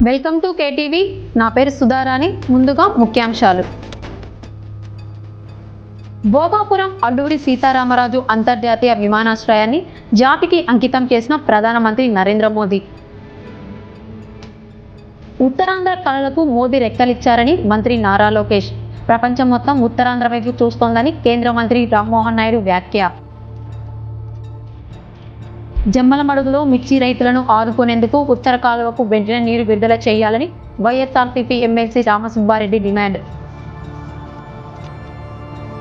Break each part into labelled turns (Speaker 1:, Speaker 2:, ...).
Speaker 1: Welcome to KTV. నా పేరు సుధారాణి. ముందుగా ముఖ్యాంశాలు. భోగాపురం అల్లూరి సీతారామరాజు అంతర్జాతీయ విమానాశ్రయాన్ని జాతికి అంకితం చేసిన ప్రధానమంత్రి నరేంద్ర మోదీ. ఉత్తరాంధ్ర కళలకు మోదీ రెక్కలిచ్చారని మంత్రి నారా లోకేష్. ప్రపంచం మొత్తం ఉత్తరాంధ్ర వైపు చూస్తోందని కేంద్ర మంత్రి రామ్మోహన్ నాయుడు వ్యాఖ్య. జమ్మలమడుగులో మిర్చి రైతులను ఆదుకునేందుకు ఉత్తర కాలువకు వెంటనే నీరు విడుదల చేయాలని వైఎస్ఆర్సీపీ ఎమ్మెల్సీ రామసుబ్బారెడ్డి డిమాండ్.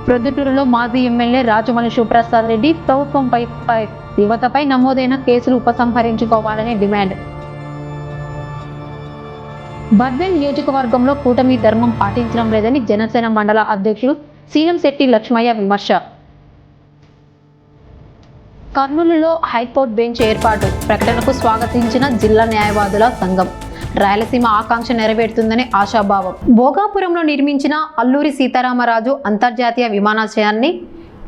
Speaker 1: ప్రొద్దుటూరులో మాజీ ఎమ్మెల్యే రాజమౌళి శివప్రసాద్ రెడ్డి ప్రభుత్వంపై యువతపై నమోదైన కేసులు ఉపసంహరించుకోవాలని డిమాండ్. బద్వేల్ నియోజకవర్గంలో కూటమి ధర్మం పాటించడం లేదని జనసేన మండల అధ్యక్షుడు సీఎం శెట్టి లక్ష్మయ్య విమర్శ. కర్నూలులో హైకోర్టు బెంచ్ ఏర్పాటు ప్రకటనకు స్వాగతించిన జిల్లా న్యాయవాదుల సంఘం. రాయలసీమ ఆకాంక్ష నెరవేరుతుందని ఆశాభావం. భోగాపురంలో నిర్మించిన అల్లూరి సీతారామరాజు అంతర్జాతీయ విమానాశ్రయాన్ని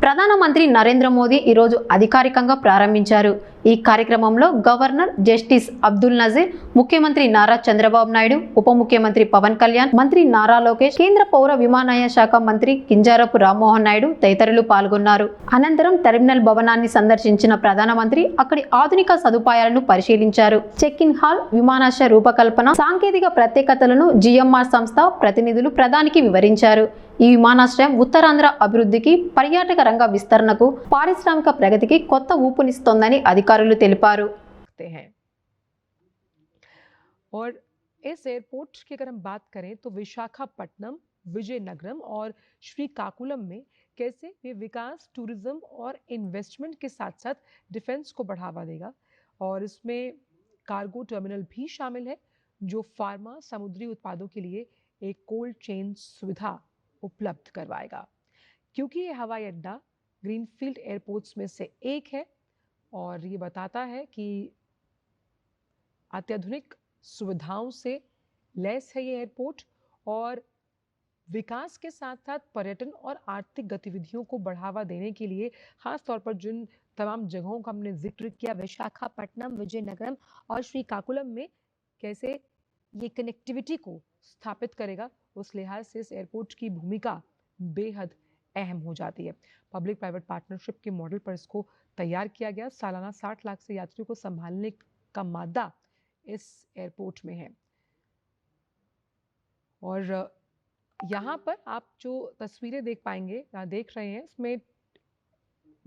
Speaker 1: ప్రధానమంత్రి నరేంద్ర మోదీ ఈరోజు అధికారికంగా ప్రారంభించారు. ఈ కార్యక్రమంలో గవర్నర్ జస్టిస్ అబ్దుల్ నజీర్, ముఖ్యమంత్రి నారా చంద్రబాబు నాయుడు, ఉప ముఖ్యమంత్రి పవన్ కళ్యాణ్, మంత్రి నారా లోకేష్, కేంద్ర పౌర విమానయాన శాఖ మంత్రి కింజారపు రామ్మోహన్ నాయుడు తదితరులు పాల్గొన్నారు. అనంతరం టెర్మినల్ భవనాన్ని సందర్శించిన ప్రధానమంత్రి అక్కడి ఆధునిక సదుపాయాలను పరిశీలించారు. చెక్ ఇన్ హాల్, విమానాశ్రయ రూపకల్పన, సాంకేతిక ప్రత్యేకతలను జిఎంఆర్ సంస్థ ప్రతినిధులు ప్రధానికి వివరించారు. ఈ విమానాశ్రయం ఉత్తరాంధ్ర అభివృద్ధికి, పర్యాటక రంగ విస్తరణకు, పారిశ్రామిక ప్రగతికి కొత్త ఊపునిస్తోందని అధికారులు తెలిపారు.
Speaker 2: और इस एयरपोर्ट की अगर हम बात करें तो विशाखापट्टनम, विजयनगरम और श्रीकाकुलम में कैसे ये विकास, टूरिज्म और इन्वेस्टमेंट के साथ साथ डिफेंस को बढ़ावा देगा। और इसमें कार्गो टर्मिनल भी शामिल है जो फार्मा, समुद्री उत्पादों के लिए एक कोल्ड चेन सुविधा उपलब्ध करवाएगा। क्योंकि ये हवाई अड्डा ग्रीनफील्ड एयरपोर्ट्स में से एक है और ये बताता है कि अत्याधुनिक सुविधाओं से लैस है ये एयरपोर्ट और विकास के साथ साथ पर्यटन और आर्थिक गतिविधियों को बढ़ावा देने के लिए खास तौर पर जिन तमाम जगहों का हमने जिक्र किया, विशाखापट्टनम, विजयनगरम और श्रीकाकुलम में कैसे ये कनेक्टिविटी को स्थापित करेगा, उस लिहाज से इस एयरपोर्ट की भूमिका बेहद अहम हो जाती है। पब्लिक प्राइवेट पार्टनरशिप के मॉडल पर इसको तैयार किया गया। सालाना 60 लाख से यात्रियों को संभालने का मादा इस एयरपोर्ट में है। और यहाँ पर आप जो तस्वीरें देख पाएंगे, यहाँ देख रहे हैं, इसमें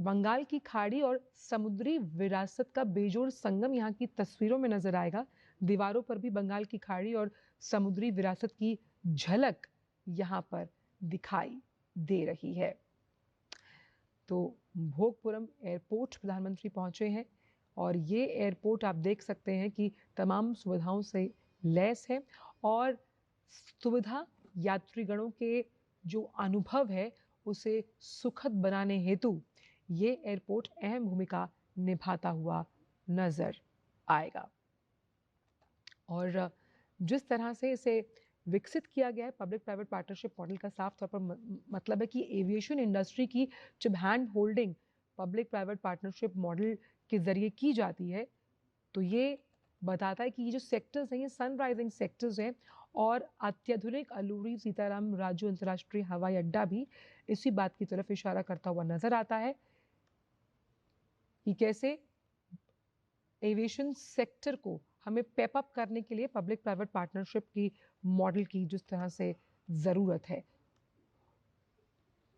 Speaker 2: बंगाल की खाड़ी और समुद्री विरासत का बेजोड़ संगम यहाँ की तस्वीरों में नजर आएगा। दीवारों पर भी बंगाल की खाड़ी और समुद्री विरासत की झलक यहाँ पर दिखाई दे रही है। तो भोगपुरम एयरपोर्ट प्रधानमंत्री पहुंचे हैं और ये एयरपोर्ट आप देख सकते हैं कि तमाम सुविधाओं से लैस है और सुविधा यात्रीगणों के जो अनुभव है उसे सुखद बनाने हेतु ये एयरपोर्ट अहम भूमिका निभाता हुआ नजर आएगा। और जिस तरह से इसे विकसित किया गया है, पब्लिक प्राइवेट पार्टनरशिप मॉडल का साफ तौर पर मतलब है कि एविएशन इंडस्ट्री की जब hand holding public private partnership model के जरिए की जाती है तो ये बताता है कि ये जो सेक्टर्स हैं ये सनराइजिंग सेक्टर्स हैं और अत्याधुनिक अल्लूरी सीताराम राजू अंतर्राष्ट्रीय हवाई अड्डा भी इसी बात की तरफ इशारा करता हुआ नजर आता है कि कैसे एविएशन सेक्टर को हमें पेप अप करने के लिए पब्लिक प्राइवेट पार्टनरशिप की मॉडल की जिस तरह से जरूरत है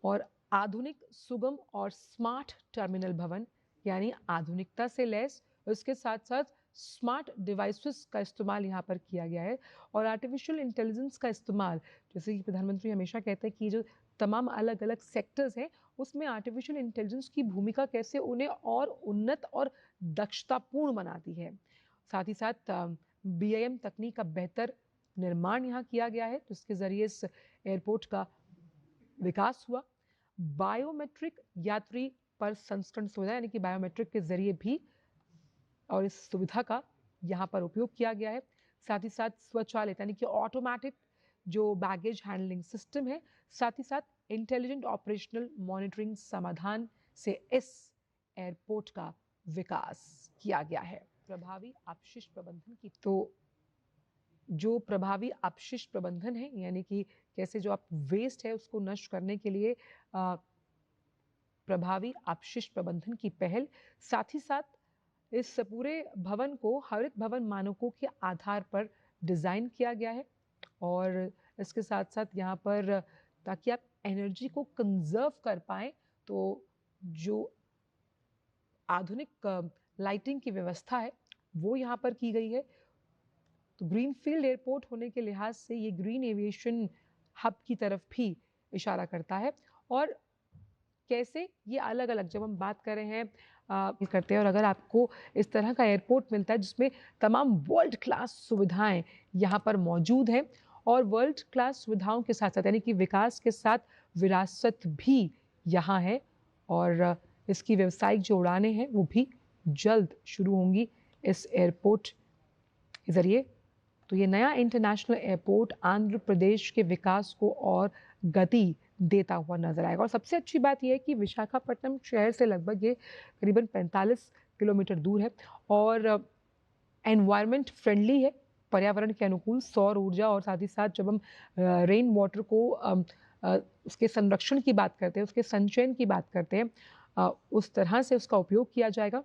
Speaker 2: और आधुनिक, सुगम और स्मार्ट टर्मिनल भवन यानी आधुनिकता से लैस, उसके साथ साथ स्मार्ट डिवाइसेस का इस्तेमाल यहाँ पर किया गया है और आर्टिफिशियल इंटेलिजेंस का इस्तेमाल, जैसे कि प्रधानमंत्री हमेशा कहते हैं कि जो तमाम अलग अलग सेक्टर्स हैं उसमें आर्टिफिशियल इंटेलिजेंस की भूमिका कैसे उन्हें और उन्नत और दक्षतापूर्ण बनाती है। साथ ही साथ BIM तकनीक का बेहतर निर्माण यहाँ किया गया है जिसके जरिए इस एयरपोर्ट का विकास हुआ। बायोमेट्रिक यात्री पर संस्करण सुविधा यानी कि बायोमेट्रिक के जरिए भी और इस सुविधा का यहाँ पर उपयोग किया गया है। साथ ही साथ स्वचालित यानी कि ऑटोमेटिक जो बैगेज हैंडलिंग सिस्टम है, साथ ही साथ इंटेलिजेंट ऑपरेशनल मॉनिटरिंग समाधान से इस एयरपोर्ट का विकास किया गया है। प्रभावी अपशिष्ट प्रबंधन की तो जो प्रभावी अपशिष्ट प्रबंधन है, यानी कि कैसे जो आप वेस्ट है उसको नष्ट करने के लिए प्रभावी अपशिष्ट प्रबंधन की पहल, साथ ही साथ इस पूरे भवन को हरित भवन मानकों के आधार पर डिज़ाइन किया गया है। और इसके साथ साथ यहाँ पर ताकि आप एनर्जी को कंजर्व कर पाएं, तो जो आधुनिक लाइटिंग की व्यवस्था है वो यहाँ पर की गई है। तो ग्रीनफील्ड एयरपोर्ट होने के लिहाज से ये ग्रीन एविएशन हब की तरफ भी इशारा करता है। और कैसे ये अलग अलग, जब हम बात कर रहे हैं करते हैं, और अगर आपको इस तरह का एयरपोर्ट मिलता है जिसमें तमाम वर्ल्ड क्लास सुविधाएं यहाँ पर मौजूद हैं, और वर्ल्ड क्लास सुविधाओं के साथ साथ यानी कि विकास के साथ विरासत भी यहाँ है, और इसकी व्यावसायिक जो उड़ानें हैं वो भी जल्द शुरू होंगी इस एयरपोर्ट के ज़रिए। तो ये नया इंटरनेशनल एयरपोर्ट आंध्र प्रदेश के विकास को और गति देता हुआ नजर आएगा। और सबसे अच्छी बात यह है कि विशाखापट्टनम शहर से लगभग ये करीबन 45 किलोमीटर दूर है, और एनवायरनमेंट फ्रेंडली है, पर्यावरण के अनुकूल सौर ऊर्जा, और साथ ही साथ जब हम रेन वाटर को उसके संरक्षण की बात करते हैं, उसके संचयन की बात करते हैं, उस तरह से उसका उपयोग किया जाएगा।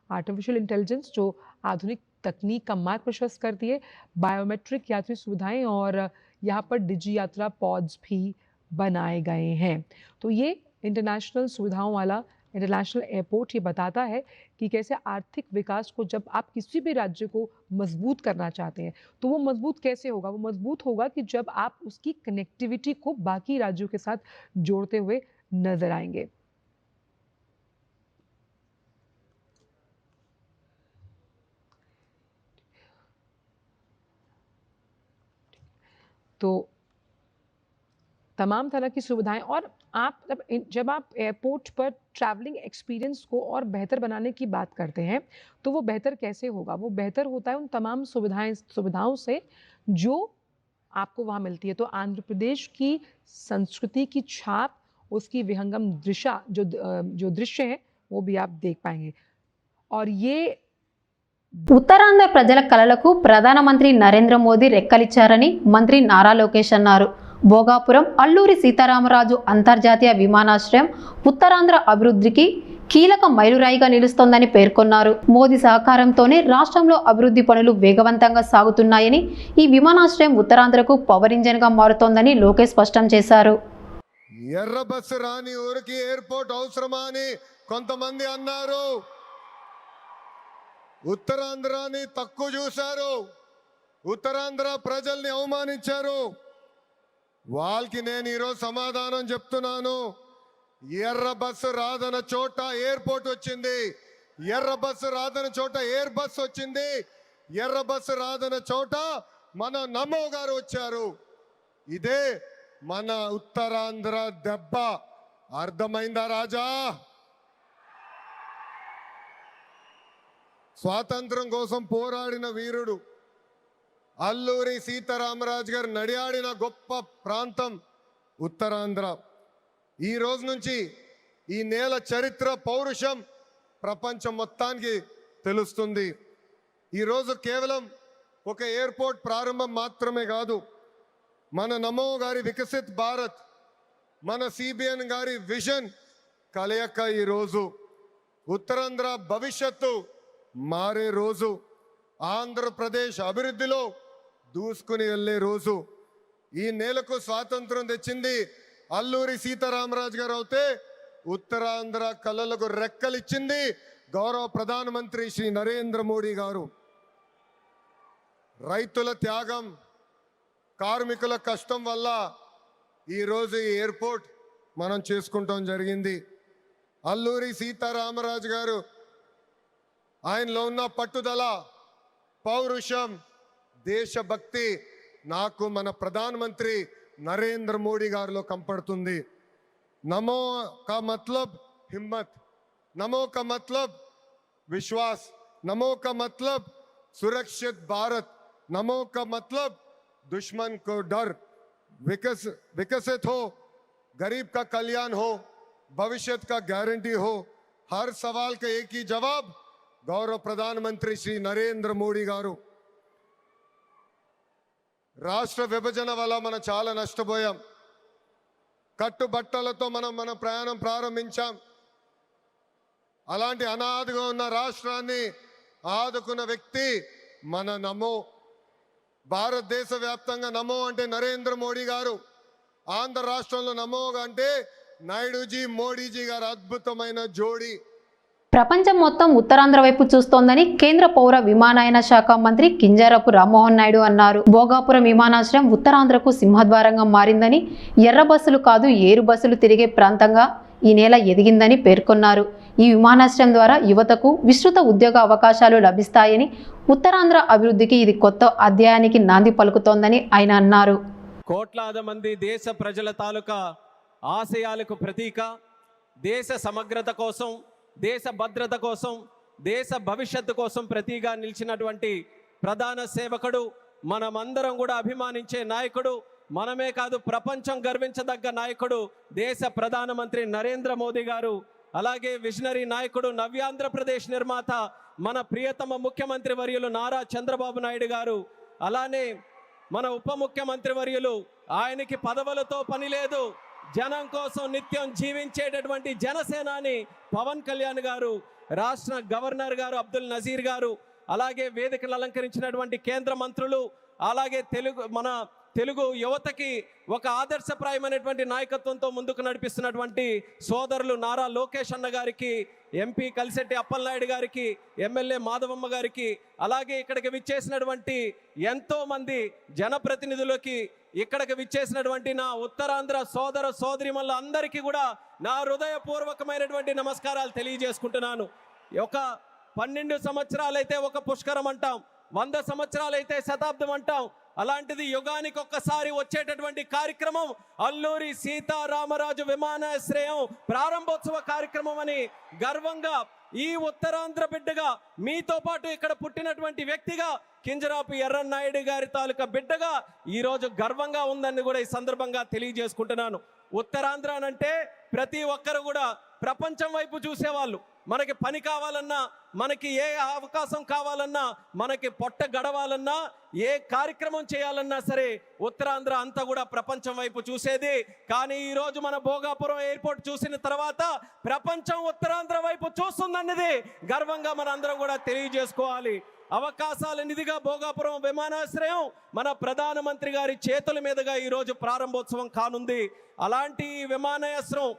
Speaker 2: आर्टिफिशियल इंटेलिजेंस जो आधुनिक तकनीक का मार्ग प्रशस्त करती है, बायोमेट्रिक यात्री सुविधाएं, और यहाँ पर डिजी यात्रा पॉड्स भी बनाए गए हैं। तो ये इंटरनेशनल सुविधाओं वाला इंटरनेशनल एयरपोर्ट ये बताता है कि कैसे आर्थिक विकास को, जब आप किसी भी राज्य को मजबूत करना चाहते हैं, तो वो मजबूत कैसे होगा? वो मजबूत होगा कि जब आप उसकी कनेक्टिविटी को बाकी राज्यों के साथ जोड़ते हुए नजर आएंगे। तो तमाम तरह की सुविधाएं, और आप जब आप एयरपोर्ट पर ट्रैवलिंग एक्सपीरियंस को और बेहतर बनाने की बात करते हैं, तो वो बेहतर कैसे होगा? वो बेहतर होता है उन तमाम सुविधाओं से जो आपको वहाँ मिलती है। तो आंध्र प्रदेश की संस्कृति की छाप, उसकी विहंगम जो दृश्य है वो भी आप देख पाएंगे। और ये
Speaker 1: ఉత్తరాంధ్ర ప్రజల కలలకు ప్రధానమంత్రి నరేంద్ర మోదీ రెక్కలిచ్చారని మంత్రి నారా లోకేష్ అన్నారు. భోగాపురం అల్లూరి సీతారామరాజు అంతర్జాతీయ విమానాశ్రయం ఉత్తరాంధ్ర అభివృద్ధికి కీలక మైలురాయిగా నిలుస్తోందని పేర్కొన్నారు. మోదీ సహకారంతోనే రాష్ట్రంలో అభివృద్ధి పనులు వేగవంతంగా సాగుతున్నాయని, ఈ విమానాశ్రయం ఉత్తరాంధ్రకు పవర్ ఇంజన్ గా మారుతోందని లోకేష్ స్పష్టం చేశారు.
Speaker 3: ఎర్ర బస్సు రాని ఊరికి ఎయిర్పోర్ట్ అవసరమా అని కొంతమంది అన్నారు. ఉత్తరాంధ్రాని తక్కువ చూశారు, ఉత్తరాంధ్ర ప్రజల్ని అవమానించారు. వాళ్ళకి నేను ఈరోజు సమాధానం చెప్తున్నాను. ఎర్ర బస్సు రాదన్న చోట ఎయిర్పోర్ట్ వచ్చింది, ఎర్ర బస్సు రాదన్న చోట ఎయిర్ బస్ వచ్చింది, ఎర్ర బస్సు రాదన్న చోట మన నమో గారు వచ్చారు. ఇదే మన ఉత్తరాంధ్ర దెబ్బ. అర్థమైందా రాజా? స్వాతంత్రం కోసం పోరాడిన వీరుడు అల్లూరి సీతారామరాజు గారు నడియాడిన గొప్ప ప్రాంతం ఉత్తరాంధ్ర. ఈ రోజు నుంచి ఈ నేల చరిత్ర, పౌరుషం ప్రపంచం మొత్తానికి తెలుస్తుంది. ఈరోజు కేవలం ఒక ఎయిర్పోర్ట్ ప్రారంభం మాత్రమే కాదు, మన నమో గారి వికసిత్ భారత్, మన సిబిఎన్ గారి విజన్ కలయిక ఈరోజు ఉత్తరాంధ్ర భవిష్యత్తు మారే రోజు, ఆంధ్రప్రదేశ్ అభివృద్ధిలో దూసుకుని వెళ్ళే రోజు. ఈ నేలకు స్వాతంత్రం తెచ్చింది అల్లూరి సీతారామరాజు గారు అవుతే, ఉత్తరాంధ్ర కళలకు రెక్కలిచ్చింది గౌరవ ప్రధానమంత్రి శ్రీ నరేంద్ర మోడీ గారు. రైతుల త్యాగం, కార్మికుల కష్టం వల్ల ఈరోజు ఈ ఎయిర్పోర్ట్ మనం చేసుకుంటాం జరిగింది. అల్లూరి సీతారామరాజు గారు ఆయనలో ఉన్న పట్టుదల, పౌరుషం, దేశభక్తి నాకు మన ప్రధానమంత్రి నరేంద్ర మోడీ గారిలో కంపడుతుంది. నమో కా మతలబ్ హిమ్మత్, నమో కా మతలబ్ విశ్వాస్, నమో కా మతలబ్ సురక్షిत भारत, नमो का मतलब दुश्मन को डर. विकसित हो, गरीब का कल्याण हो, भविष्य का गारंटी हो. हर सवाल का एक ही जवाब गौरव प्रधानमंत्री श्री नरेंद्र मोदी गारू. రాష్ట్ర విభజన వల్ల మనం చాలా నష్టపోయాం. కట్టుబట్టలతో మన ప్రయాణం ప్రారంభించాం. అలాంటి అనాథగా ఉన్న రాష్ట్రాన్ని ఆదుకున్న వ్యక్తి మన నమో. భారతదేశ వ్యాప్తంగా నమో అంటే నరేంద్ర మోడీ గారు, ఆంధ్ర రాష్ట్రంలో నమో అంటే నాయుడుజీ మోడీజీ గారు అద్భుతమైన జోడీ.
Speaker 1: ప్రపంచం మొత్తం ఉత్తరాంధ్ర వైపు చూస్తోందని కేంద్ర పౌర విమానయాన శాఖ మంత్రి కింజరాపు రామ్మోహన్ నాయుడు అన్నారు. భోగాపురం విమానాశ్రయం ఉత్తరాంధ్రకు సింహద్వారంగా మారిందని, ఎర్ర బస్సులు కాదు ఏరు బస్సులు తిరిగే ప్రాంతంగా ఈ నేల ఎదిగిందని పేర్కొన్నారు. ఈ విమానాశ్రయం ద్వారా యువతకు విస్తృత ఉద్యోగ అవకాశాలు లభిస్తాయని, ఉత్తరాంధ్ర అభివృద్ధికి ఇది కొత్త అధ్యాయానికి నాంది పలుకుతోందని ఆయన అన్నారు.
Speaker 4: కోట్లాది మంది దేశ ప్రజల తాలూకా ఆశయాలకు ప్రతీక, దేశ సమగ్రత కోసం, దేశ భద్రత కోసం, దేశ భవిష్యత్తు కోసం ప్రతీగా నిలిచినటువంటి ప్రధాన సేవకుడు, మనమందరం కూడా అభిమానించే నాయకుడు, మనమే కాదు ప్రపంచం గర్వించదగ్గ నాయకుడు దేశ ప్రధానమంత్రి నరేంద్ర మోదీ గారు. అలాగే విజనరీ నాయకుడు, నవ్యాంధ్రప్రదేశ్ నిర్మాత మన ప్రియతమ ముఖ్యమంత్రి వర్యులు నారా చంద్రబాబు నాయుడు గారు. అలానే మన ఉప ముఖ్యమంత్రి వర్యులు, ఆయనకి పదవులతో పని లేదు, జనం కోసం నిత్యం జీవించేటటువంటి జనసేనాని పవన్ కళ్యాణ్ గారు, రాష్ట్ర గవర్నర్ గారు అబ్దుల్ నజీర్ గారు, అలాగే వేదికలు అలంకరించినటువంటి కేంద్ర మంత్రులు, అలాగే మన తెలుగు యువతకి ఒక ఆదర్శప్రాయమైనటువంటి నాయకత్వంతో ముందుకు నడిపిస్తున్నటువంటి సోదరులు నారా లోకేష్ అన్న గారికి, ఎంపీ కలిసెట్టి అప్పలనాయుడు గారికి, ఎమ్మెల్యే మాధవమ్మ గారికి, అలాగే ఇక్కడికి విచ్చేసినటువంటి ఎంతో మంది జనప్రతినిధులకి, ఇక్కడికి విచ్చేసినటువంటి నా ఉత్తరాంధ్ర సోదర సోదరిమల్ల అందరికీ కూడా నా హృదయపూర్వకమైనటువంటి నమస్కారాలు తెలియజేసుకుంటున్నాను. ఒక 12 సంవత్సరాలైతే ఒక పుష్కరం అంటాం, 100 సంవత్సరాలైతే శతాబ్దం అంటాం. అలాంటిది యుగానికి ఒక్కసారి వచ్చేటటువంటి కార్యక్రమం అల్లూరి సీతారామరాజు విమానాశ్రయం ప్రారంభోత్సవ కార్యక్రమం అని గర్వంగా ఈ ఉత్తరాంధ్ర బిడ్డగా, మీతో పాటు ఇక్కడ పుట్టినటువంటి వ్యక్తిగా, కింజరాపు ఎర్రన్నాయుడు గారి తాలూకా బిడ్డగా ఈరోజు గర్వంగా ఉందని కూడా ఈ సందర్భంగా తెలియజేసుకుంటున్నాను. ఉత్తరాంధ్ర అంటే ప్రతి ఒక్కరు కూడా ప్రపంచం వైపు చూసేవాళ్ళు. మనకి పని కావాలన్నా, మనకి ఏ అవకాశం కావాలన్నా, మనకి పొట్ట గడవాలన్నా, ఏ కార్యక్రమం చేయాలన్నా సరే ఉత్తరాంధ్ర అంతా కూడా ప్రపంచం వైపు చూసేది. కానీ ఈరోజు మన భోగాపురం ఎయిర్పోర్ట్ చూసిన తర్వాత ప్రపంచం ఉత్తరాంధ్ర వైపు చూస్తుందన్నది గర్వంగా మన అందరం కూడా తెలియజేసుకోవాలి. అవకాశాల నిధిగా భోగాపురం విమానాశ్రయం మన ప్రధానమంత్రి గారి చేతుల మీదుగా ఈరోజు ప్రారంభోత్సవం కానుంది. అలాంటి విమానాశ్రయం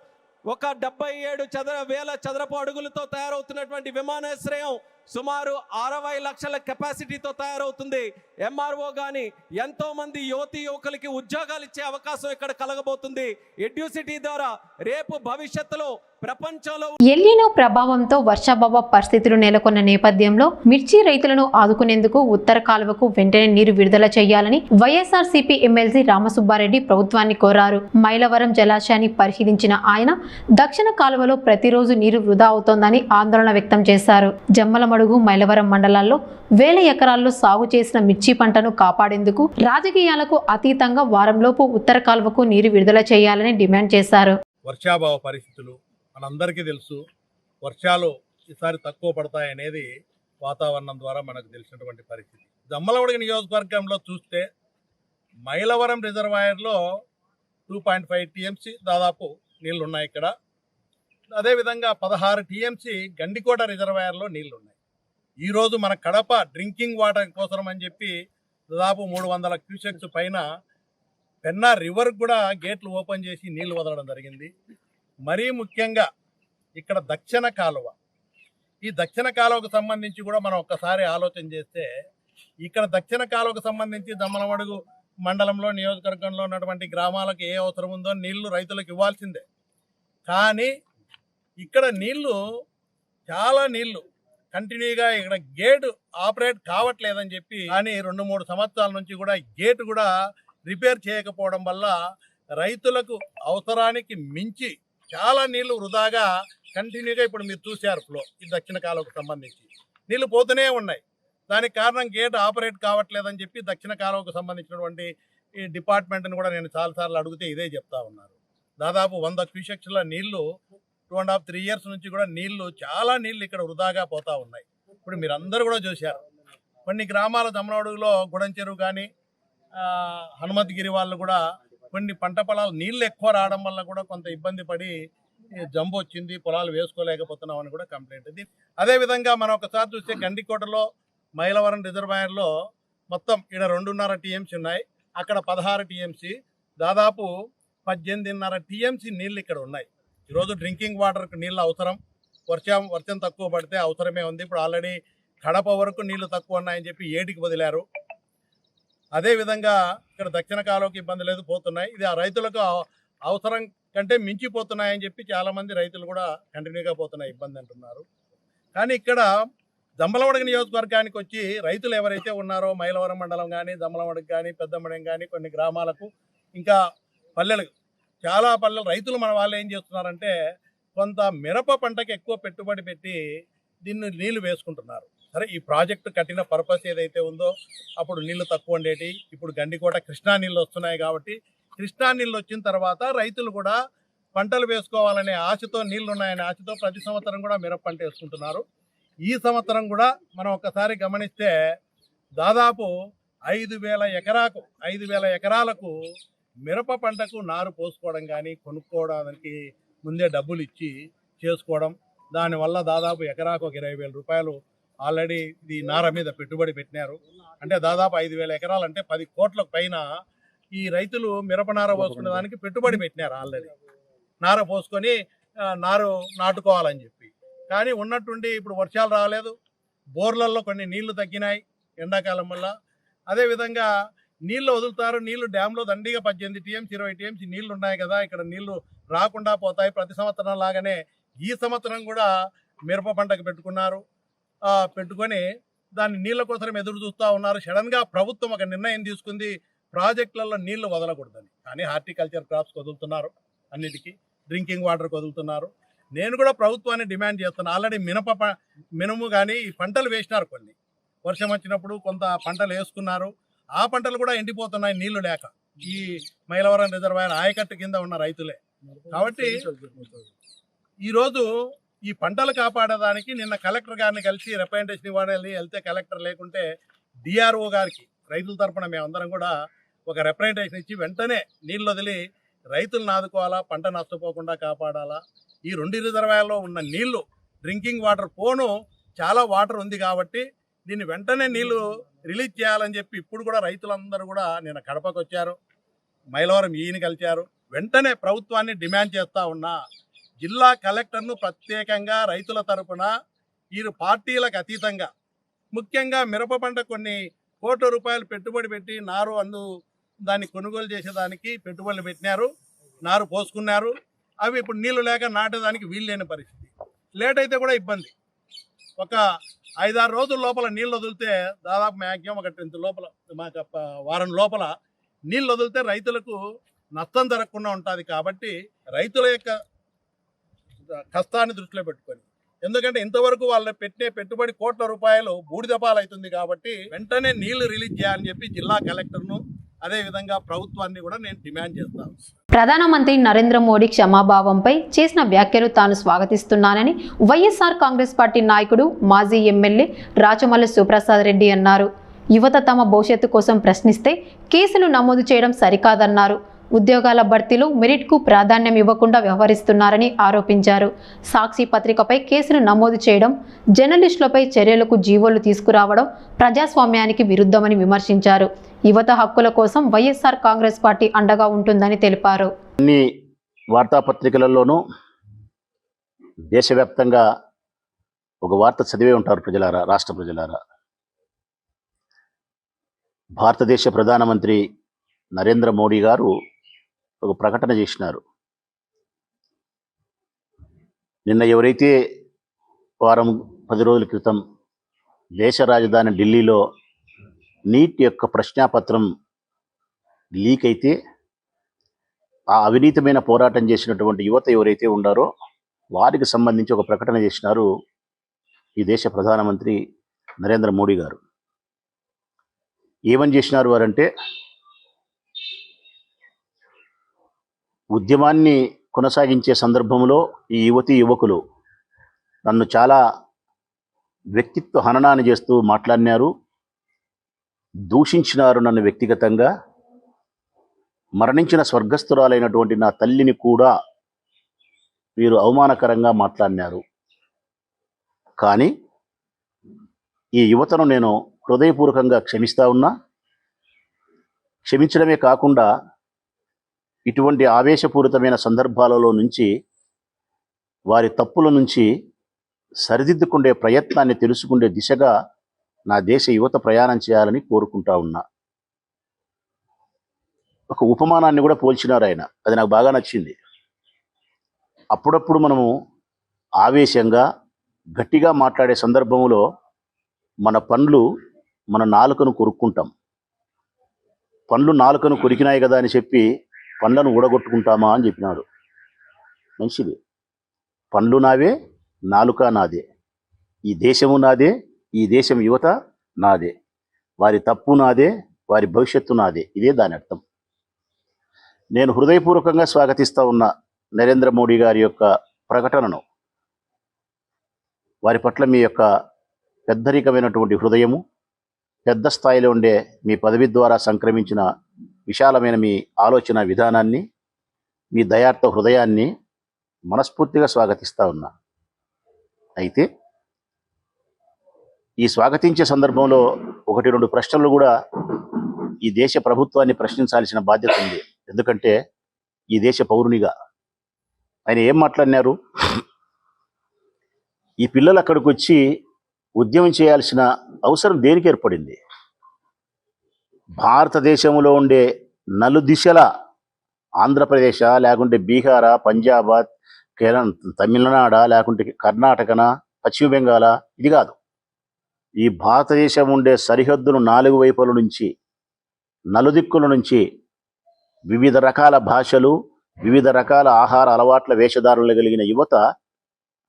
Speaker 4: ఒక 77,000 చదరపు అడుగులతో తయారవుతున్నటువంటి విమానాశ్రయం సుమారు 60 లక్షల కెపాసిటీతో తయారవుతుంది. ఎంఆర్ఓ కానీ ఎంతో మంది యువతీ యువకులకి ఉద్యోగాలు ఇచ్చే అవకాశం ఇక్కడ కలగబోతుంది. ఎడ్యూసిటీ ద్వారా రేపు భవిష్యత్తులో ప్రపంచంలో
Speaker 1: ఎల్నినో ప్రభావంతో వర్షాభావ పరిస్థితులు నెలకొన్న నేపథ్యంలో మిర్చి రైతులను ఆదుకునేందుకు ఉత్తర కాలువకు వెంటనే నీరు విడుదల చేయాలని వైఎస్ఆర్సీపీ ఎమ్మెల్సీ రామసుబ్బారెడ్డి ప్రభుత్వాన్ని కోరారు. మైలవరం జలాశయాన్ని పరిశీలించిన ఆయన దక్షిణ కాలువలో ప్రతిరోజు నీరు వృధా అవుతోందని ఆందోళన వ్యక్తం చేశారు. జమ్మలమడుగు, మైలవరం మండలాల్లో 1000 ఎకరాల్లో సాగు చేసిన మిర్చి పంటను కాపాడేందుకు రాజకీయాలకు అతీతంగా వారంలోపు ఉత్తర కాలువకు నీరు విడుదల చేయాలని డిమాండ్ చేశారు.
Speaker 5: వర్షాభావ పరిస్థితులు మనందరికీ తెలుసు. వర్షాలు ఈసారి తక్కువ పడతాయనేది వాతావరణం ద్వారా మనకు తెలిసినటువంటి పరిస్థితి. జమ్మలమడుగు నియోజకవర్గంలో చూస్తే మైలవరం రిజర్వాయర్లో 2.5 టీఎంసీ దాదాపు నీళ్లు ఉన్నాయి ఇక్కడ. అదేవిధంగా 16 టీఎంసీ గండికోట రిజర్వాయర్లో నీళ్లు ఉన్నాయి. ఈరోజు మన కడప డ్రింకింగ్ వాటర్ కోసం అని చెప్పి దాదాపు 300 క్యూసెక్స్ పైన పెన్నా రివర్ కూడా గేట్లు ఓపెన్ చేసి నీళ్లు వదలడం జరిగింది. మరీ ముఖ్యంగా ఇక్కడ దక్షిణ కాలువ, ఈ దక్షిణ కాలువకు సంబంధించి కూడా మనం ఒక్కసారి ఆలోచన చేస్తే ఇక్కడ దక్షిణ కాలువకు సంబంధించి జమ్మలమడుగు మండలంలో నియోజకవర్గంలో ఉన్నటువంటి గ్రామాలకు ఏ అవసరం ఉందో నీళ్లు రైతులకు ఇవ్వాల్సిందే. కానీ ఇక్కడ నీళ్లు చాలా నీళ్లు కంటిన్యూగా ఇక్కడ గేటు ఆపరేట్ కావట్లేదని చెప్పి, కానీ 2-3 సంవత్సరాల నుంచి కూడా గేటు కూడా రిపేర్ చేయకపోవడం వల్ల రైతులకు అవసరానికి మించి చాలా నీళ్లు వృధాగా కంటిన్యూగా ఇప్పుడు మీరు చూశారు ఫ్లో. ఈ దక్షిణ కాలువకు సంబంధించి నీళ్లు పోతూనే ఉన్నాయి. దానికి కారణం గేట్ ఆపరేట్ కావట్లేదని చెప్పి దక్షిణ కాలువకు సంబంధించినటువంటి ఈ డిపార్ట్మెంట్ని కూడా నేను చాలాసార్లు అడిగితే ఇదే చెప్తా ఉన్నారు. దాదాపు 100 క్యూసెక్స్ల నీళ్లు 2.5-3 ఇయర్స్ నుంచి కూడా చాలా నీళ్లు ఇక్కడ వృధాగా పోతా ఉన్నాయి. ఇప్పుడు మీరు అందరూ కూడా చూశారు. కొన్ని గ్రామాల జమ్మలమడుగులో గుడం చెరువు కానీ హనుమతిగిరి వాళ్ళు కూడా కొన్ని పంట పొలాలు నీళ్ళు ఎక్కువ రావడం వల్ల కూడా కొంత ఇబ్బంది పడి జంబు వచ్చింది, పొలాలు వేసుకోలేకపోతున్నాం అని కూడా కంప్లైంట్ ఇది. అదేవిధంగా మనం ఒకసారి చూస్తే గండికోటలో మైలవరం రిజర్వాయర్లో మొత్తం ఇక్కడ 2.5 టీఎంసీ ఉన్నాయి, అక్కడ 16 టీఎంసీ, దాదాపు 18.5 టీఎంసీ నీళ్ళు ఇక్కడ ఉన్నాయి. ఈరోజు డ్రింకింగ్ వాటర్కి నీళ్ళు అవసరం, వర్షం తక్కువ పడితే అవసరమే ఉంది. ఇప్పుడు ఆల్రెడీ కడప వరకు నీళ్లు తక్కువ ఉన్నాయని చెప్పి ఏటికి వదిలారు. అదేవిధంగా ఇక్కడ దక్షిణ కాలువకి ఇబ్బంది లేదు, పోతున్నాయి. ఇది ఆ రైతులకు అవసరం కంటే మించిపోతున్నాయని చెప్పి చాలామంది రైతులు కూడా కంటిన్యూగా పోతున్నాయి, ఇబ్బంది అంటున్నారు. కానీ ఇక్కడ దమ్మలమడగ నియోజకవర్గానికి వచ్చి రైతులు ఎవరైతే ఉన్నారో మైలవరం మండలం కానీ, దమ్మలమడగ కానీ, పెద్దమడగ కానీ, కొన్ని గ్రామాలకు ఇంకా పల్లెలకు, చాలా పల్లెలు రైతులు మన వాళ్ళు ఏం చేస్తున్నారంటే కొంత మిరప పంటకి ఎక్కువ పెట్టుబడి పెట్టి దీన్ని నీళ్లు వేసుకుంటున్నారు. సరే, ఈ ప్రాజెక్టు కట్టిన పర్పస్ ఏదైతే ఉందో అప్పుడు నీళ్లు తక్కువ ఉండేటి, ఇప్పుడు గండికోట కృష్ణా నీళ్ళు వస్తున్నాయి కాబట్టి కృష్ణా నీళ్ళు వచ్చిన తర్వాత రైతులు కూడా పంటలు వేసుకోవాలనే ఆశతో, నీళ్లు ఉన్నాయనే ఆశతో ప్రతి సంవత్సరం కూడా మిరప పంట వేసుకుంటున్నారు. ఈ సంవత్సరం కూడా మనం ఒక్కసారి గమనిస్తే దాదాపు 5,000 ఎకరాలకు మిరప పంటకు నారు పోసుకోవడం కానీ, కొనుక్కోవడానికి ముందే డబ్బులు ఇచ్చి చేసుకోవడం, దానివల్ల దాదాపు ఎకరాకు 20,000 రూపాయలు ఆల్రెడీ ఈ నార మీద పెట్టుబడి పెట్టినారు. అంటే దాదాపు 5,000 ఎకరాలు అంటే 10 కోట్లకు పైన ఈ రైతులు మిరప నార పోసుకునే దానికి పెట్టుబడి పెట్టినారు. ఆల్రెడీ నార పోసుకొని నారు నాటుకోవాలని చెప్పి. కానీ ఉన్నట్టుండి ఇప్పుడు వర్షాలు రాలేదు, బోర్లలో కొన్ని నీళ్లు తగ్గినాయి ఎండాకాలం వల్ల. అదేవిధంగా నీళ్లు వదులుతారు, నీళ్లు డ్యాంలో దండిగా 18 టీఎంసీ 20 టీఎంసీ నీళ్లు ఉన్నాయి కదా, ఇక్కడ నీళ్లు రాకుండా పోతాయి. ప్రతి సంవత్సరం లాగానే ఈ సంవత్సరం కూడా మిరప పంటకు పెట్టుకొని దాన్ని నీళ్ల కోసం ఎదురు చూస్తూ ఉన్నారు. సడన్గా ప్రభుత్వం ఒక నిర్ణయం తీసుకుంది, ప్రాజెక్టులలో నీళ్లు వదలకూడదని. కానీ హార్టికల్చర్ క్రాప్స్ వదులుతున్నారు, అన్నిటికీ డ్రింకింగ్ వాటర్కి వదులుతున్నారు. నేను కూడా ప్రభుత్వాన్ని డిమాండ్ చేస్తున్నాను. ఆల్రెడీ మినుము కానీ ఈ పంటలు వేసినారు, కొన్ని వర్షం వచ్చినప్పుడు కొంత పంటలు వేసుకున్నారు, ఆ పంటలు కూడా ఎండిపోతున్నాయి నీళ్లు లేక, ఈ మైలవరం రిజర్వాయర్ ఆయకట్టు కింద ఉన్న రైతులే. కాబట్టి ఈరోజు ఈ పంటలు కాపాడడానికి నిన్న కలెక్టర్ గారిని కలిసి రిప్రజెంటేషన్ ఇవ్వాలి. వెళ్తే కలెక్టర్ లేకుంటే డిఆర్ఓ గారికి రైతుల తరపున మేమందరం కూడా ఒక రిప్రజెంటేషన్ ఇచ్చి వెంటనే నీళ్ళు వదిలి రైతులను ఆదుకోవాలా, పంట నష్టపోకుండా కాపాడాలా. ఈ 2 రిజర్వాయర్లో ఉన్న నీళ్లు డ్రింకింగ్ వాటర్ పోను చాలా వాటర్ ఉంది కాబట్టి దీన్ని వెంటనే నీళ్లు రిలీజ్ చేయాలని చెప్పి ఇప్పుడు కూడా రైతులందరూ కూడా నిన్న కడపకు వచ్చారు, మైలవరం ఈయన కలిశారు. వెంటనే ప్రభుత్వాన్ని డిమాండ్ చేస్తూ ఉన్నా, జిల్లా కలెక్టర్ను ప్రత్యేకంగా రైతుల తరపున వీరు పార్టీలకు అతీతంగా, ముఖ్యంగా మిరప పంట కొన్ని కోట్ల రూపాయలు పెట్టుబడి పెట్టి దాన్ని కొనుగోలు చేసేదానికి పెట్టుబడులు పెట్టినారు, నారు పోసుకున్నారు. అవి ఇప్పుడు నీళ్లు లేక నాటేదానికి వీలు లేని పరిస్థితి. లేట్ అయితే కూడా ఇబ్బంది. ఒక 5-6 రోజుల లోపల నీళ్ళు వదిలితే దాదాపు మ్యాక్సిమం ఒక 10 లోపల, మాకు వారం లోపల నీళ్ళు వదిలితే రైతులకు నష్టం జరగకుండా ఉంటుంది. కాబట్టి రైతుల యొక్క కష్టాన్ని దృష్టిలో పెట్టుకొని, ఎందుకంటే ఇంతవరకు వాళ్ళు పెట్టే పెట్టుబడి కోట్ల రూపాయలు బూడిదపాలు అవుతుంది కాబట్టి వెంటనే నీళ్లు రిలీజ్ చేయాలని చెప్పి జిల్లా కలెక్టర్ను అదేవిధంగా ప్రభుత్వాన్ని కూడా నేను డిమాండ్ చేస్తాను.
Speaker 1: ప్రధానమంత్రి నరేంద్ర మోడీ క్షమాభావంపై చేసిన వ్యాఖ్యలు తాను స్వాగతిస్తున్నానని వైఎస్ఆర్ కాంగ్రెస్ పార్టీ నాయకుడు మాజీ ఎమ్మెల్యే రాచమల్లి సుప్రసాద్ రెడ్డి అన్నారు. యువత తమ భవిష్యత్తు కోసం ప్రశ్నిస్తే కేసులు నమోదు చేయడం సరికాదన్నారు. ఉద్యోగాల భర్తీలో మెరిట్కు ప్రాధాన్యం ఇవ్వకుండా వ్యవహరిస్తున్నారని ఆరోపించారు. సాక్షి పత్రికపై కేసులు నమోదు చేయడం, జర్నలిస్టులపై చర్యలకు జీవోలు తీసుకురావడం ప్రజాస్వామ్యానికి విరుద్ధమని విమర్శించారు. యువత హక్కుల కోసం వైఎస్ఆర్ కాంగ్రెస్ పార్టీ అండగా ఉంటుందని తెలిపారు.
Speaker 6: అన్ని వార్తాపత్రికలలోనూ దేశవ్యాప్తంగా ఒక వార్త చదివే ఉంటారు ప్రజలారా, రాష్ట్ర ప్రజలారా. భారతదేశ ప్రధానమంత్రి నరేంద్ర మోడీ గారు ఒక ప్రకటన చేసినారు. నిన్న ఎవరైతే 10 రోజుల క్రితం దేశ రాజధాని ఢిల్లీలో నీట్ యొక్క ప్రశ్నాపత్రం లీక్ అయితే ఆ అవినీతమైన పోరాటం చేసినటువంటి యువత ఎవరైతే ఉండారో వారికి సంబంధించి ఒక ప్రకటన చేసినారు ఈ దేశ ప్రధానమంత్రి నరేంద్ర మోడీ గారు. ఏమని చేసినారు వారంటే, ఉద్యమాన్ని కొనసాగించే సందర్భంలో ఈ యువకులు నన్ను చాలా వ్యక్తిత్వ హననాన్ని చేస్తూ మాట్లాడినారు. దూషించినారు నన్ను వ్యక్తిగతంగా. మరణించిన స్వర్గస్థురాలైనటువంటి నా తల్లిని కూడా మీరు అవమానకరంగా మాట్లాడినారు. కానీ ఈ యువతను నేను హృదయపూర్వకంగా క్షమిస్తా ఉన్నా. క్షమించడమే కాకుండా ఇటువంటి ఆవేశపూరితమైన సందర్భాలలో నుంచి, వారి తప్పుల నుంచి సరిదిద్దుకునే ప్రయత్నాన్ని తెలుసుకునే దిశగా నా దేశ యువత ప్రయాణం చేయాలని కోరుకుంటా ఉన్నా. ఒక ఉపమానాన్ని కూడా పోల్చినారు ఆయన, అది నాకు బాగా నచ్చింది. అప్పుడప్పుడు మనము ఆవేశంగా గట్టిగా మాట్లాడే సందర్భంలో మన పండ్లు మన నాలుకను కొరుక్కుంటాం. పండ్లు నాలుకను కొరికినాయి కదా అని చెప్పి పండ్లను ఊడగొట్టుకుంటామా అని చెప్పినాడు. మంచిది. పండ్లు నావే, నాలుక నాదే, ఈ దేశము నాదే, ఈ దేశం యువత నాదే, వారి తప్పు నాదే, వారి భవిష్యత్తు నాదే. ఇదే దాని అర్థం. నేను హృదయపూర్వకంగా స్వాగతిస్తూ ఉన్న నరేంద్ర మోడీ గారి యొక్క ప్రకటనను, వారి పట్ల మీ యొక్క పెద్దరికమైనటువంటి హృదయము, పెద్ద స్థాయిలో ఉండే మీ పదవి ద్వారా సంక్రమించిన విశాలమైన మీ ఆలోచన విధానాన్ని, మీ దయార్థ హృదయాన్ని మనస్ఫూర్తిగా స్వాగతిస్తూ ఉన్నా. అయితే ఈ స్వాగతించే సందర్భంలో 1-2 ప్రశ్నలు కూడా ఈ దేశ ప్రభుత్వాన్ని ప్రశ్నించాల్సిన బాధ్యత ఉంది. ఎందుకంటే ఈ దేశ పౌరునిగా ఆయన ఏం మాట్లాడినారు? ఈ పిల్లలు అక్కడికి వచ్చి ఉద్యమం చేయాల్సిన అవసరం దేనికి ఏర్పడింది? భారతదేశంలో ఉండే నలుదిశల, ఆంధ్రప్రదేశ్ లేకుంటే బీహారా, పంజాబా, తమిళనాడా, లేకుంటే కర్ణాటకనా, పశ్చిమ బెంగాల, ఇది కాదు. ఈ భారతదేశం ఉండే సరిహద్దులు 4 వైపుల నుంచి, నలుదిక్కుల నుంచి వివిధ రకాల భాషలు, వివిధ రకాల ఆహార అలవాట్ల వేషధారులు కలిగిన యువత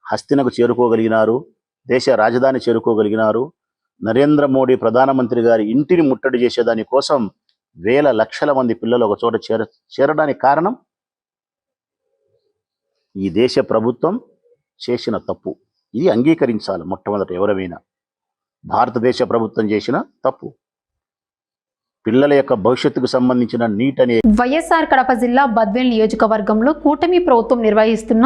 Speaker 6: హస్తినకు చేరుకోగలిగినారు. దేశ రాజధాని చేరుకోగలిగినారు. నరేంద్ర మోడీ ప్రధానమంత్రి గారి ఇంటిని ముట్టడి చేసేదాని కోసం వేల లక్షల మంది పిల్లలు ఒక చోట చేరడానికి కారణం ఈ దేశ ప్రభుత్వం చేసిన తప్పు. ఇది అంగీకరించాలి. మొట్టమొదట ఎవరైనా భారతదేశ ప్రభుత్వం చేసిన తప్పు. పిల్లల యొక్క భవిష్యత్తుకు సంబంధించిన నీట్ అనే
Speaker 1: వైఎస్ఆర్ కడప జిల్లా బద్వేల్ నియోజకవర్గంలో కూటమి ప్రభుత్వం నిర్వహిస్తున్న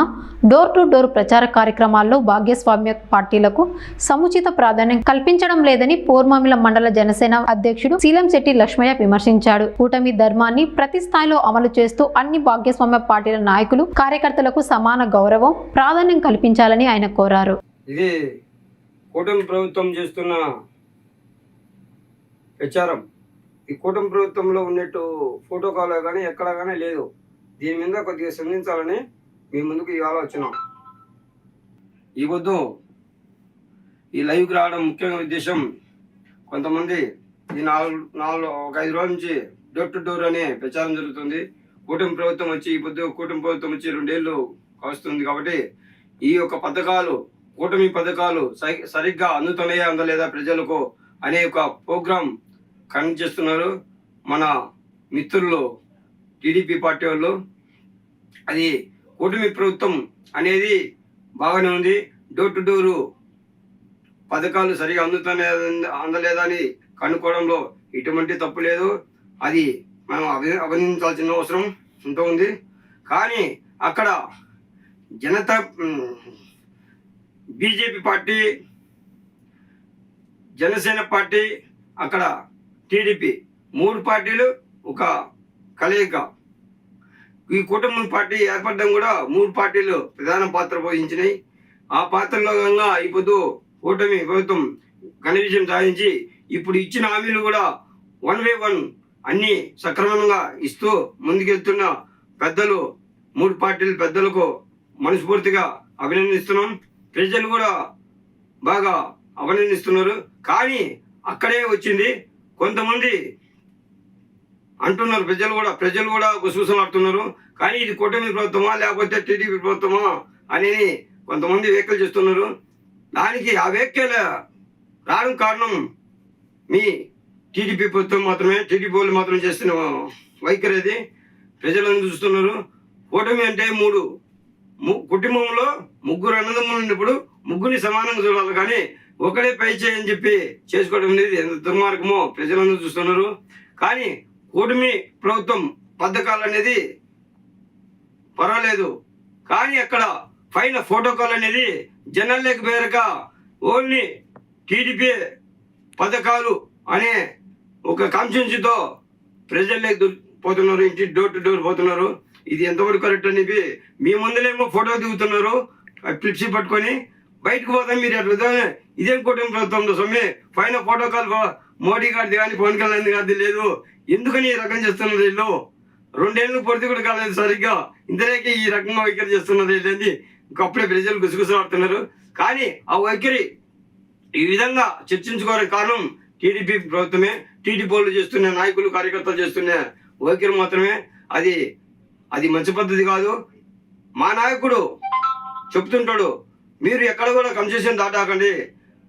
Speaker 1: డోర్ టు డోర్ ప్రచార కార్యక్రమాల్లో భాగస్వామ్య పార్టీలకు సముచిత ప్రాధాన్యం కల్పించడం లేదని పూర్వమిల మండల జనసేన అధ్యక్షుడు శీలంశెట్టి లక్ష్మయ్య విమర్శించాడు. కూటమి ధర్మాన్ని ప్రతి స్థాయిలో అమలు చేస్తూ అన్ని భాగస్వామ్య పార్టీల నాయకులు, కార్యకర్తలకు సమాన గౌరవం, ప్రాధాన్యం కల్పించాలని ఆయన కోరారు.
Speaker 7: ఇది కూటమి ప్రభుత్వం చేస్తున్న ప్రచారం. ఈ కూటమి ప్రభుత్వంలో ఉన్నట్టు ఫోటో కాల్ కానీ ఎక్కడ కానీ లేదు. దీని మీద కొద్దిగా స్పందించాలని మీ ముందుకు ఇవాళ వచ్చినాం. ఈ పొద్దు ఈ లైవ్కి రావడం ముఖ్యంగా ఉద్దేశం, కొంతమంది ఈ 5 రోజుల నుంచి డోర్ టు డోర్ అనే ప్రచారం జరుగుతుంది. కూటమి ప్రభుత్వం వచ్చి ఈ పొద్దు కూటమి ప్రభుత్వం వచ్చి 2 ఏళ్ళు కావస్తుంది. కాబట్టి ఈ యొక్క పథకాలు, కూటమి పథకాలు సరిగ్గా అందుతున్నాయా అందలేదా ప్రజలకు అనే ఒక ప్రోగ్రాం కండక్ట్ చేస్తున్నారు మన మిత్రులు టీడీపీ పార్టీ వాళ్ళు. అది కూటమి ప్రభుత్వం అనేది బాగానే ఉంది. డోర్ టు డోరు పథకాలు సరిగా అందలేదా అని కనుక్కోవడంలో ఎటువంటి తప్పు లేదు. అది మనం అభినందించాల్సిన అవసరం ఎంతో ఉంది. కానీ అక్కడ Janata BJP party, Janasena party, అక్కడ టీడీపీ, 3 పార్టీలు ఒక కలయిక. ఈ కూటమి పార్టీ ఏర్పడడం కూడా 3 పార్టీలు ప్రధాన పాత్ర పోషించినాయి. ఆ పాత్రలో భాగంగా ఇప్పుడు కూటమి ప్రభుత్వం ఘన విజయం సాధించి ఇప్పుడు ఇచ్చిన హామీలు కూడా 1 by 1 అన్ని సక్రమంగా ఇస్తూ ముందుకెళ్తున్న పెద్దలు, 3 పార్టీల పెద్దలకు మనస్ఫూర్తిగా అభినందిస్తున్నాం. ప్రజలు కూడా బాగా అభినందిస్తున్నారు. కానీ అక్కడే వచ్చింది కొంతమంది అంటున్నారు, ప్రజలు కూడా గుసగుసలాడుతున్నారు. కానీ ఇది కూటమి ప్రభుత్వమా లేకపోతే టీడీపీ ప్రభుత్వమా అనేది కొంతమంది వ్యాఖ్యలు చేస్తున్నారు. దానికి ఆ వ్యాఖ్యలు రావడం కారణం మీ టీడీపీ ప్రభుత్వం మాత్రమే, టీడీపీ వాళ్ళు మాత్రమే చేస్తున్న వైఖరి. అది ప్రజలను చూస్తున్నారు. కూటమి అంటే 3 కుటుంబంలో 3 అన్నదమ్ములు ఉన్నప్పుడు 3 సమానంగా చూడాలి. కానీ ఒకడే పై చేయని చెప్పి చేసుకోవడం అనేది ఎంత దుర్మార్గమో ప్రజలందరూ చూస్తున్నారు. కానీ కూటమి ప్రభుత్వం పథకాలు అనేది పర్వాలేదు, కానీ అక్కడ పైన ప్రోటోకాల్ అనేది జనాల్లోకి పేరక ఓన్లీ టీడీపీ పథకాలు అనే ఒక కాన్స్టిట్యూన్సీతో ప్రజల్లోకి పోతున్నారు, ఇంటి డోర్ టు డోర్ పోతున్నారు. ఇది ఎంతవరకు కరెక్ట్ అనేది మీ ముందులేమో ఫోటో దిగుతున్నారు ఫ్లిప్సీ పట్టుకొని, బయటకు పోతాం మీరు ఎట్లా. ఇదేం కూటమి ప్రభుత్వంలో సొమ్మె పైన ప్రోటోకాల్ మోడీ గారిది కానీ పవన్ కళ్యాణ్ గారిది లేదు. ఎందుకని ఈ రకం చేస్తున్నారు వీళ్ళు? 2 ఏళ్ళు పూర్తి కూడా కాలేదు సరిగ్గా, ఇంతలోకి ఈ రకంగా వైఖరి చేస్తున్నారు వీళ్ళని అప్పుడే ప్రజలు గుసగుసలాడుతున్నారు. కానీ ఆ వైఖరి ఈ విధంగా చర్చించుకోవడానికి కారణం టీడీపీ ప్రభుత్వమే. టీడీపీ వాళ్ళు చేస్తున్న నాయకులు కార్యకర్తలు చేస్తున్న వైఖరి మాత్రమే. అది మంచి పద్ధతి కాదు. మా నాయకుడు చెప్తుంటాడు, మీరు ఎక్కడ కూడా కన్సెషన్ దాటాకండి,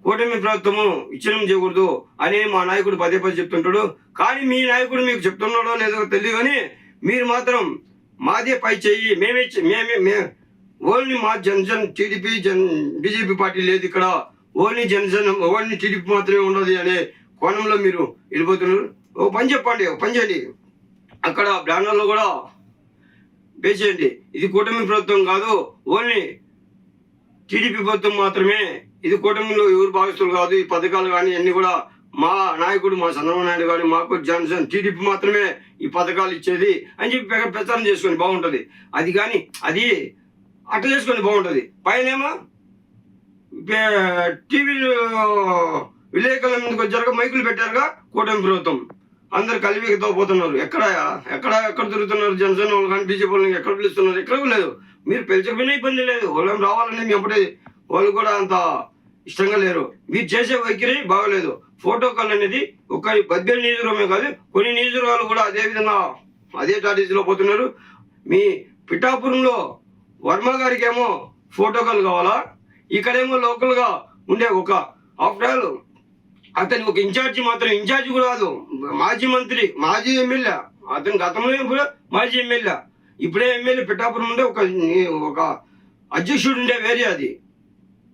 Speaker 7: కూటమి ప్రభుత్వము ఇచ్చిన చేయకూడదు అని మా నాయకుడు పదే చెప్తుంటాడు. కానీ మీ నాయకుడు మీకు చెప్తున్నాడో లేదో తెలియదు, కానీ మీరు మాత్రం మాదే పై చెయ్యి, మేమే ఓన్లీ మా జనసేన టీడీపీ బీజేపీ పార్టీ లేదు ఇక్కడ, ఓన్లీ జనసేన ఓన్లీ టీడీపీ మాత్రమే ఉండదు అనే కోణంలో మీరు వెళ్ళిపోతున్నారు. ఓ పని చెప్పండి, ఓ పని చేయండి, అక్కడ బ్యానర్లో కూడా వేసేయండి, ఇది కూటమి ప్రభుత్వం కాదు, ఓన్లీ టీడీపీ ప్రభుత్వం మాత్రమే, ఇది కూటమిలో ఎవరు భాగస్తులు కాదు, ఈ పథకాలు కానీ అన్ని కూడా మా నాయకుడు మా చంద్రబాబు నాయుడు గారు మాకు జనసేన టీడీపీ మాత్రమే ఈ పథకాలు ఇచ్చేది అని చెప్పి ప్రచారం చేసుకొని బాగుంటుంది. అది కానీ అది అట్లా చేసుకొని బాగుంటుంది. పైనేమో టీవీలో విలేకరుల ముందుకు వచ్చారుగా మైకులు పెట్టారుగా కూటమి ప్రభుత్వం, అందరు కలివితో పోతున్నారు. ఎక్కడ తిరుగుతున్నారు జనసేన వాళ్ళు కానీ బీజేపీ వాళ్ళని ఎక్కడ పిలుస్తున్నారు? ఎక్కడ లేదు. మీరు పిలిచకపోయినా ఇబ్బంది లేదు, వాళ్ళేం రావాలని మీ అప్పుడే వాళ్ళు కూడా అంత ఇష్టంగా లేరు. మీరు చేసే వైఖరి బాగలేదు. ప్రోటోకాల్ అనేది ఒక 18 నియోజకవర్గమే కాదు, కొన్ని నియోజకవర్గాలు కూడా అదే విధంగా అదే స్ట్రాటజీలో పోతున్నారు. మీ పిఠాపురంలో వర్మ గారికి ఏమో ప్రోటోకాల్ కావాలా, ఇక్కడేమో లోకల్గా ఉండే ఒక ఆఫ్టర్ ఆల్ అతని ఒక ఇన్ఛార్జి మాత్రం, ఇన్ఛార్జి కూడా కాదు, మాజీ మంత్రి, మాజీ ఎమ్మెల్యే, అతని గతంలో కూడా మాజీ ఎమ్మెల్యే, ఇప్పుడే ఎమ్మెల్యే. పిఠాపురం ఉండే ఒక అధ్యక్షుడు ఉండే వేరే, అది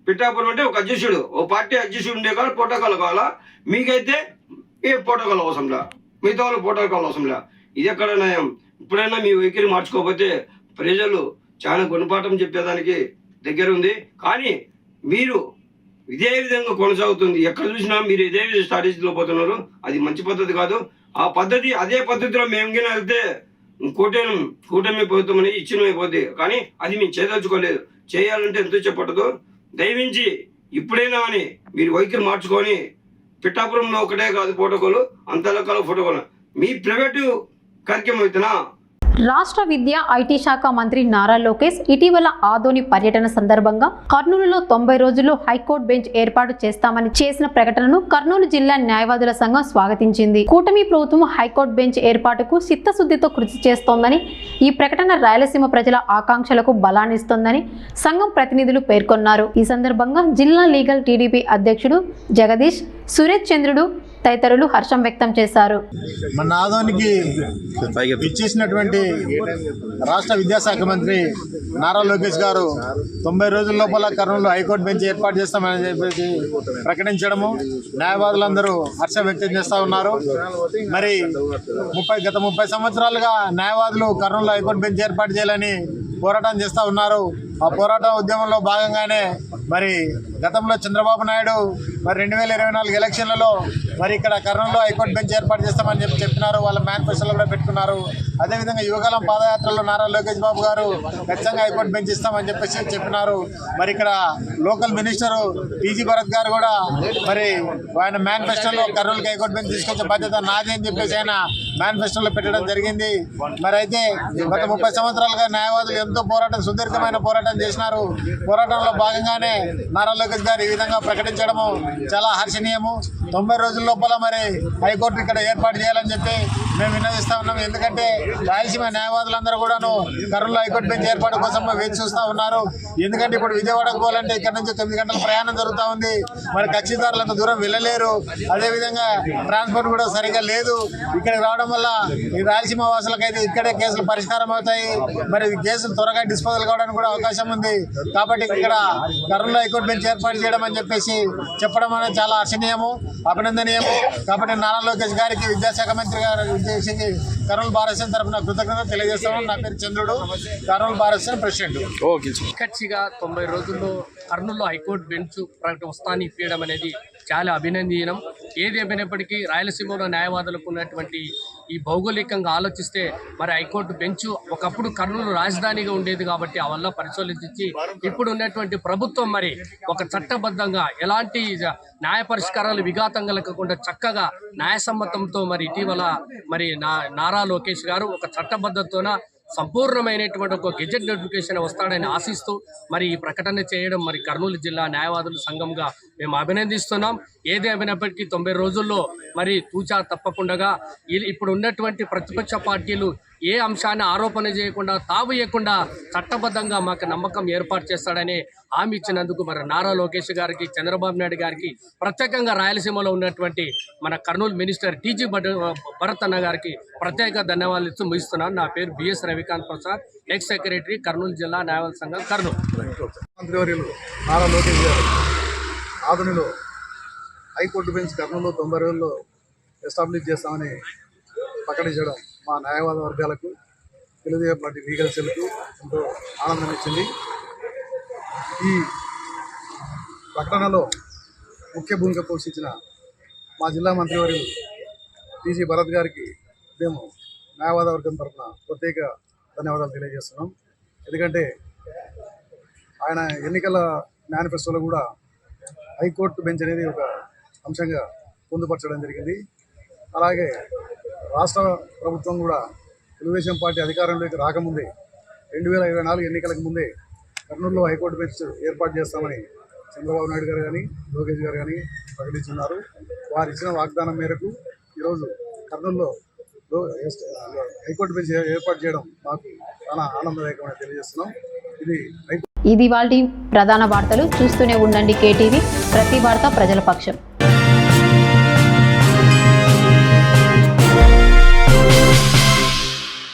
Speaker 7: పిఠాపురం అంటే ఒక అధ్యక్షుడు, ఓ పార్టీ అధ్యక్షుడు ఉండే కాదు ప్రోటోకాల్ కావాలా. మీకైతే ఏ ప్రోటోకాల్ అవసరంలా, మిగతా వాళ్ళు ప్రోటోకాల్ అవసరంలా. ఇది ఎక్కడ న్యాయం? ఇప్పుడైనా మీ వైఖరి మార్చుకోకపోతే ప్రజలు చాలా గుణపాఠం చెప్పేదానికి దగ్గర ఉంది. కానీ మీరు ఇదే విధంగా కొనసాగుతుంది, ఎక్కడ చూసినా మీరు ఇదే విధంగా స్ట్రాటజీలో పోతున్నారు. అది మంచి పద్ధతి కాదు. ఆ పద్ధతి అదే పద్ధతిలో మేము కింద వెళ్తే కూటమి ప్రభుత్వం అనేది ఇచ్చినమైపోద్ది. కానీ అది మేము చేయదలుచుకోలేదు. చేయాలంటే ఎంతో చెప్పట్టదు. దయవించి ఇప్పుడైనా అని మీరు వైఖరి మార్చుకొని, పిఠాపురంలో ఒకటే కాదు ప్రోటోకాల్, అంత రకాల ప్రోటోకాల్ మీ ప్రైవేటు కార్యక్రమం అయితేనా.
Speaker 1: రాష్ట్ర విద్య ఐటీ శాఖ మంత్రి నారా లోకేష్ ఇటీవల ఆదోని పర్యటన సందర్భంగా కర్నూలులో 90 రోజుల్లో హైకోర్టు బెంచ్ ఏర్పాటు చేస్తామని చేసిన ప్రకటనను కర్నూలు జిల్లా న్యాయవాదుల సంఘం స్వాగతించింది. కూటమి ప్రభుత్వం హైకోర్టు బెంచ్ ఏర్పాటుకు చిత్తశుద్ధితో కృషి చేస్తోందని, ఈ ప్రకటన రాయలసీమ ప్రజల ఆకాంక్షలకు బలాన్నిస్తోందని సంఘం ప్రతినిధులు పేర్కొన్నారు. ఈ సందర్భంగా జిల్లా లీగల్ టీడీపీ అధ్యక్షుడు జగదీష్, సురేష్ చంద్రుడు తదితరులు హర్షం వ్యక్తం చేశారు.
Speaker 8: మన ఆదోనికి ఇచ్చేసినటువంటి రాష్ట్ర విద్యాశాఖ మంత్రి నారా లోకేష్ గారు 90 రోజుల లోపల కర్నూలులో హైకోర్టు బెంచ్ ఏర్పాటు చేస్తామని చెప్పేసి ప్రకటించడము న్యాయవాదులందరూ హర్షం వ్యక్తం చేస్తూ ఉన్నారు. మరి గత 30 సంవత్సరాలుగా న్యాయవాదులు కర్నూలులో హైకోర్టు బెంచ్ ఏర్పాటు చేయాలని పోరాటం చేస్తూ ఉన్నారు. ఆ పోరాట ఉద్యమంలో భాగంగానే మరి గతంలో చంద్రబాబు నాయుడు మరి 2024 ఎలక్షన్లలో మరి ఇక్కడ కర్నూలులో హైకోర్టు బెంచ్ ఏర్పాటు చేస్తామని చెప్పినారు. వాళ్ళ మేనిఫెస్టోలో కూడా పెట్టుకున్నారు. అదేవిధంగా యువకాలం పాదయాత్రలో నారా లోకేష్ బాబు గారు ఖచ్చితంగా హైకోర్టు బెంచ్ ఇస్తామని చెప్పేసి చెప్పినారు. మరి ఇక్కడ లోకల్ మినిస్టరు టీజీ భరత్ గారు కూడా మరి ఆయన మేనిఫెస్టోలో కర్నూలుకి హైకోర్టు బెంచ్ తీసుకొచ్చే బాధ్యత నాదే అని చెప్పేసి ఆయన మేనిఫెస్టోలో పెట్టడం జరిగింది. మరి అయితే గత 30 సంవత్సరాలుగా న్యాయవాదులు ఎంతో సుదీర్ఘమైన పోరాటం చేసినారు. పోరాటంలో భాగంగానే నారా లోకేష్ గారు ఈ విధంగా ప్రకటించడము చాలా హర్షణీయము. 90 రోజుల లోపల మరి హైకోర్టు ఇక్కడ ఏర్పాటు చేయాలని చెప్పి మేము విన్నవిస్తా ఉన్నాం. ఎందుకంటే రాయలసీమ న్యాయవాదులందరూ కూడాను కర్నూలు హైకోర్టు బెంచ్ ఏర్పాటు కోసం వేచి చూస్తూ ఉన్నారు. ఎందుకంటే ఇప్పుడు విజయవాడకు పోవాలంటే ఇక్కడ నుంచి 9 గంటల ప్రయాణం జరుగుతూ ఉంది. మరి కక్షిదారులు అంత దూరం వెళ్ళలేరు. అదేవిధంగా ట్రాన్స్పోర్ట్ కూడా సరిగా లేదు. ఇక్కడికి రావడం వల్ల ఈ రాయలసీమ వాసులకైతే ఇక్కడే కేసులు పరిష్కారం అవుతాయి. మరి కేసులు త్వరగా డిస్పోజల్ కావడానికి కూడా అవకాశం ఉంది. కాబట్టి ఇక్కడ కర్నూలు హైకోర్టు బెంచ్ ఏర్పాటు చేయడం అని చెప్పేసి చెప్పడం అనేది చాలా హర్షణీయము, అభినందనీయము. కాబట్టి నారా లోకేష్ గారికి, విద్యాశాఖ మంత్రి గారు ఉద్దేశించి కర్నూలు బార్ అసోసియేషన్ తరఫున కృతజ్ఞత తెలియజేస్తాము. నా పేరు చంద్రుడు, కర్నూలు బార్ అసోసియేషన్ ప్రెసిడెంట్.
Speaker 9: ఖచ్చితంగా 90 రోజుల్లో కర్నూలు హైకోర్టు బెంచ్ వస్తాన్ని ఇప్పించడం అనేది చాలా అభినందనీయం. ఏదేమైనప్పటికీ రాయలసీమలో న్యాయవాదులకు ఉన్నటువంటి ఈ భౌగోళికంగా ఆలోచిస్తే మరి హైకోర్టు బెంచ్ ఒకప్పుడు కర్నూలు రాజధానిగా ఉండేది కాబట్టి ఆ వల్ల పరిశీలించి ఇప్పుడు ఉన్నటువంటి ప్రభుత్వం మరి ఒక చట్టబద్ధంగా ఎలాంటి న్యాయ పరిష్కారాలు విఘాతంగా లేకుండా చక్కగా న్యాయసమ్మతంతో మరి ఇటీవల మరి నారా లోకేష్ గారు ఒక చట్టబద్ధతతోన సంపూర్ణమైనటువంటి ఒక గెజెట్ నోటిఫికేషన్ వస్తాడని ఆశిస్తూ మరి ఈ ప్రకటన చేయడం మరి కర్నూలు జిల్లా న్యాయవాదుల సంఘంగా మేము అభినందిస్తున్నాం. ఏదేమైనప్పటికీ 90 రోజుల్లో మరి తూచా తప్పకుండా ఇప్పుడు ఉన్నటువంటి ప్రతిపక్ష పార్టీలు ఏ అంశాన్ని ఆరోపణ చేయకుండా తావేయకుండా చట్టబద్ధంగా మాకు నమ్మకం ఏర్పాటు చేస్తాడని హామీ ఇచ్చినందుకు మరి నారా లోకేష్ గారికి, చంద్రబాబు నాయుడు గారికి, ప్రత్యేకంగా రాయలసీమలో ఉన్నటువంటి మన కర్నూలు మినిస్టర్ టీజీ భరత్ అన్న గారికి ప్రత్యేక ధన్యవాదాలు ఇస్తూ ముగిస్తున్నాను. నా పేరు BS Ravikanth Prasad, ex secretary, Kurnool జిల్లా న్యాయవాద సంఘం, కర్నూలు.
Speaker 10: మంత్రివర్యులు నారా లోకేష్ గారు ఆధునిలో హైకోర్టు బెంచ్ కర్నూలు 90 రోజుల్లో ఎస్టాబ్లిష్ చేస్తామని ప్రకటించడం మా న్యాయవాద వర్గాలకు, తెలుగుదేశం పార్టీ లీగల్ సెల్కు ఎంతో ఆనందం ఇచ్చింది. ఈ ప్రకటనలో ముఖ్య భూమిక పోషించిన మా జిల్లా మంత్రివర్యులు టీజీ భరత్ గారికి మేము న్యాయవాద వర్గం తరఫున ప్రత్యేక ధన్యవాదాలు తెలియజేస్తున్నాం. ఎందుకంటే ఆయన ఎన్నికల మేనిఫెస్టోలో కూడా హైకోర్టు బెంచ్ అనేది ఒక అంశంగా పొందుపరచడం జరిగింది. అలాగే రాష్ట్ర ప్రభుత్వం కూడా తెలుగుదేశం పార్టీ అధికారంలోకి రాకముందే 2024 ఎన్నికలకు ముందే కర్నూలులో హైకోర్టు బెంచ్ ఏర్పాటు చేస్తామని చంద్రబాబు నాయుడు గారు కానీ, లోకేష్ గారు కానీ ప్రకటించున్నారు. వారు ఇచ్చిన వాగ్దానం మేరకు ఈరోజు కర్నూలులో హైకోర్టు బెంచ్ ఏర్పాటు చేయడం మాకు చాలా ఆనందదాయకమని తెలియజేస్తున్నాం. ఇది
Speaker 1: వాటి ప్రధాన వార్తలు. చూస్తూనే ఉండండి కేటీవీ, ప్రతి వార్త ప్రజల పక్షం.